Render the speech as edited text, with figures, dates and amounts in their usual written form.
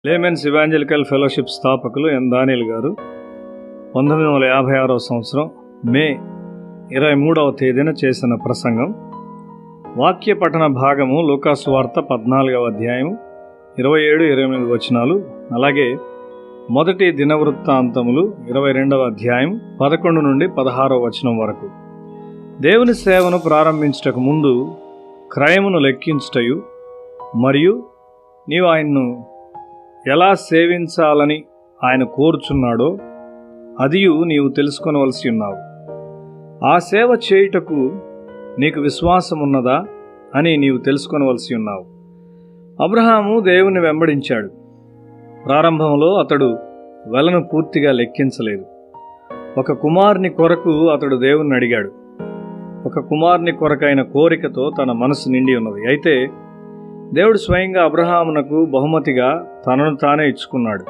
Laymen's evangelical fellowship స్థాపకులు ఎన్ దానియేల్ గారు 1956 సంవత్సరం మే 23వ తేదీన చేసిన ప్రసంగం. వాక్య పఠన భాగము లూకాసు వార్త 14వ అధ్యాయం 27-28 వచనాలు, అలాగే మొదటి దినవృత్తాంతములు 22వ అధ్యాయం 11 నుండి 16వ వచనం వరకు. దేవుని సేవను ప్రారంభించుటకు ముందు క్రయమును లెక్కించుటయు మరియు నీవు ఆయన్ను ఎలా సేవించాలని ఆయన కోరుచున్నాడో అదియు నీవు తెలుసుకొనవలసి ఉన్నావు. ఆ సేవ చేయుటకు నీకు విశ్వాసం ఉన్నదా అని నీవు తెలుసుకొనవలసి ఉన్నావు. అబ్రహాము దేవుని వెంబడించాడు. ప్రారంభంలో అతడు వెలను పూర్తిగా లెక్కించలేదు. ఒక కుమారుని కొరకు అతడు దేవుణ్ణి అడిగాడు. ఒక కుమారుని కొరకైన కోరికతో తన మనసు నిండి ఉన్నది. అయితే దేవుడు స్వయంగా అబ్రహామునకు బహుమతిగా తనను తానే ఇచ్చుకున్నాడు.